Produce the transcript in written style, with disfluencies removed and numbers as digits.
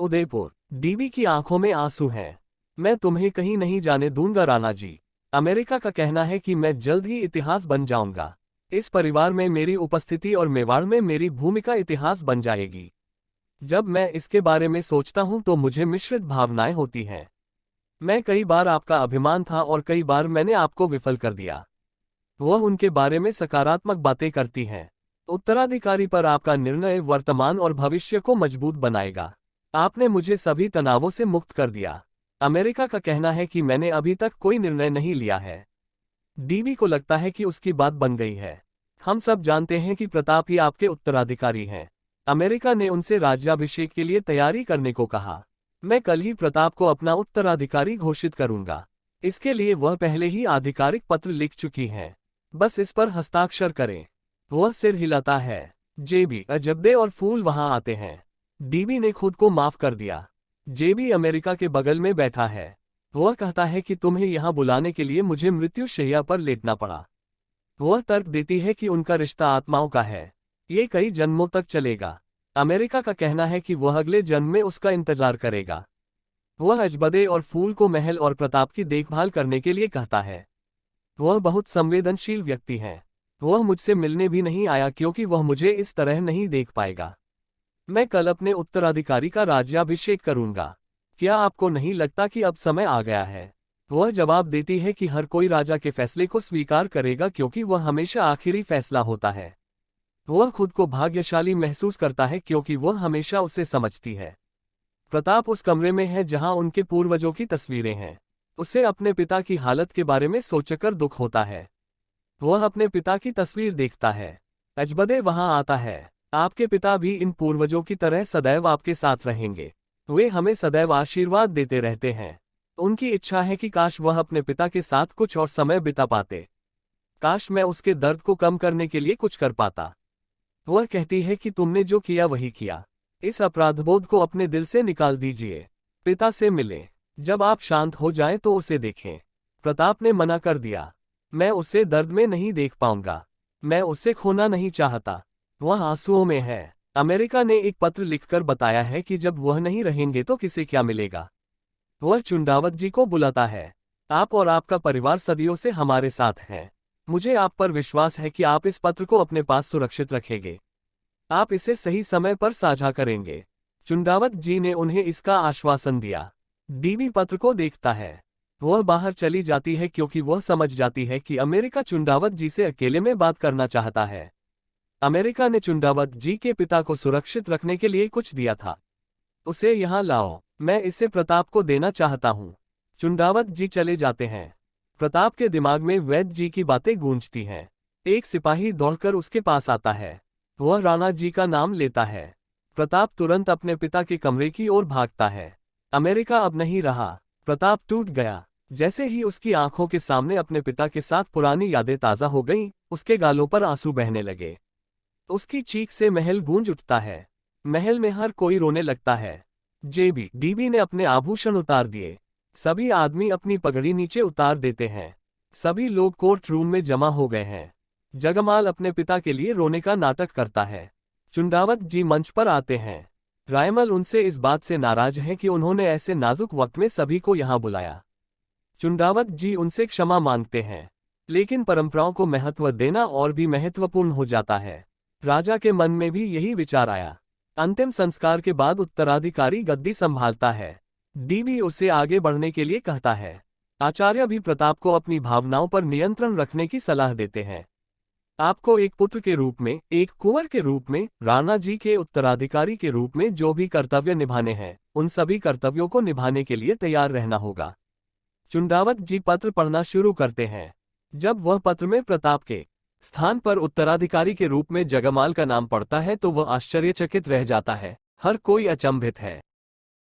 Udaipur. DB की आंखों में आंसू हैं। मैं तुम्हें कहीं नहीं जाने दूंगा राणा जी। अमेरिका का कहना है कि मैं जल्द ही इतिहास बन जाऊंगा। इस परिवार में मेरी उपस्थिति और मेवाड़ में मेरी भूमिका इतिहास बन जाएगी। जब मैं इसके बारे में सोचता हूं तो मुझे मिश्रित भावनाएं होती हैं। मैं कई बार आपका अभिमान था और कई बार मैंने आपको विफल कर दिया। वह उनके बारे में सकारात्मक बातें करती हैं। उत्तराधिकारी पर आपका निर्णय वर्तमान और भविष्य को मजबूत बनाएगा। आपने मुझे सभी तनावों से मुक्त कर दिया। अमेरिका का कहना है कि मैंने अभी तक कोई निर्णय नहीं लिया है। डीबी को लगता है कि उसकी बात बन गई है। हम सब जानते हैं कि प्रताप ही आपके उत्तराधिकारी हैं। अमेरिका ने उनसे राज्याभिषेक के लिए तैयारी करने को कहा। मैं कल ही प्रताप को अपना उत्तराधिकारी घोषित करूंगा। इसके लिए वह पहले ही आधिकारिक पत्र लिख चुकी हैं। बस इस पर हस्ताक्षर करें। वह सिर हिलाता है। जेबी, अजब्दे और फूल वहां आते हैं। डीबी ने खुद को माफ कर दिया। जेबी अमेरिका के बगल में बैठा है। वह कहता है कि तुम्हें यहां बुलाने के लिए मुझे मृत्युशैया पर लेटना पड़ा। वह तर्क देती है कि उनका रिश्ता आत्माओं का है। ये कई जन्मों तक चलेगा। अमेरिका का कहना है कि वह अगले जन्म में उसका इंतजार करेगा। वह अजबदे और फूल को महल और प्रताप की देखभाल करने के लिए कहता है। वह बहुत संवेदनशील व्यक्ति है। वह मुझसे मिलने भी नहीं आया क्योंकि वह मुझे इस तरह नहीं देख पाएगा। मैं कल अपने उत्तराधिकारी का राज्याभिषेक करूंगा। क्या आपको नहीं लगता कि अब समय आ गया है? वह जवाब देती है कि हर कोई राजा के फैसले को स्वीकार करेगा क्योंकि वह हमेशा आखिरी फैसला होता है। वह खुद को भाग्यशाली महसूस करता है क्योंकि वह हमेशा उसे समझती है। प्रताप उस कमरे में है जहां उनके पूर्वजों की तस्वीरें हैं। उसे अपने पिता की हालत के बारे में सोचकर दुख होता है। वह अपने पिता की तस्वीर देखता है। अजबदे वहां आता है। आपके पिता भी इन पूर्वजों की तरह सदैव आपके साथ रहेंगे। वे हमें सदैव आशीर्वाद देते रहते हैं। उनकी इच्छा है कि काश वह अपने पिता के साथ कुछ और समय बिता पाते। काश मैं उसके दर्द को कम करने के लिए कुछ कर पाता। वह कहती है कि तुमने जो किया वही किया। इस अपराधबोध को अपने दिल से निकाल दीजिए। पिता से मिलें। जब आप शांत हो जाएं तो उसे देखें। प्रताप ने मना कर दिया। मैं उसे दर्द में नहीं देख पाऊंगा। मैं उसे खोना नहीं चाहता। वह आंसुओं में है। अमेरिका ने एक पत्र लिखकर बताया है कि जब वह नहीं रहेंगे तो किसे क्या मिलेगा। वह चुंडावत जी को बुलाता है। आप और आपका परिवार सदियों से हमारे साथ हैं। मुझे आप पर विश्वास है कि आप इस पत्र को अपने पास सुरक्षित रखेंगे। आप इसे सही समय पर साझा करेंगे। चुंडावत जी ने उन्हें इसका आश्वासन दिया। डीबी पत्र को देखता है। वह बाहर चली जाती है क्योंकि वह समझ जाती है कि अमेरिका चुंडावत जी से अकेले में बात करना चाहता है। अमेरिका ने चुंडावत जी के पिता को सुरक्षित रखने के लिए कुछ दिया था। उसे यहाँ लाओ। मैं इसे प्रताप को देना चाहता हूँ। चुंडावत जी चले जाते हैं। प्रताप के दिमाग में वैद्य जी की बातें गूंजती हैं। एक सिपाही दौड़कर उसके पास आता है। वह राणा जी का नाम लेता है। प्रताप तुरंत अपने पिता के कमरे की ओर भागता है। अमेरिका अब नहीं रहा। प्रताप टूट गया। जैसे ही उसकी आंखों के सामने अपने पिता के साथ पुरानी यादें ताज़ा हो गईं, उसके गालों पर आंसू बहने लगे। उसकी चीख से महल गूंज उठता है। महल में हर कोई रोने लगता है। डीबी ने अपने आभूषण उतार दिए। सभी आदमी अपनी पगड़ी नीचे उतार देते हैं। सभी लोग कोर्ट रूम में जमा हो गए हैं। जगमाल अपने पिता के लिए रोने का नाटक करता है। चुंडावत जी मंच पर आते हैं। रायमल उनसे इस बात से नाराज हैं कि उन्होंने ऐसे नाजुक वक्त में सभी को यहाँ बुलाया। चुंडावत जी उनसे क्षमा मांगते हैं, लेकिन परंपराओं को महत्व देना और भी महत्वपूर्ण हो जाता है। राजा के मन में भी यही विचार आया। अंतिम संस्कार के बाद उत्तराधिकारी गद्दी संभालता है। डीबी उसे आगे बढ़ने के लिए कहता है। आचार्य भी प्रताप को अपनी भावनाओं पर नियंत्रण रखने की सलाह देते हैं। आपको एक पुत्र के रूप में, एक कुंवर के रूप में, राणा जी के उत्तराधिकारी के रूप में जो भी कर्तव्य निभाने हैं, उन सभी कर्तव्यों को निभाने के लिए तैयार रहना होगा। चुंडावत जी पत्र पढ़ना शुरू करते हैं। जब वह पत्र में प्रताप के स्थान पर उत्तराधिकारी के रूप में जगमाल का नाम पढ़ता है तो वह आश्चर्यचकित रह जाता है। हर कोई अचंभित है।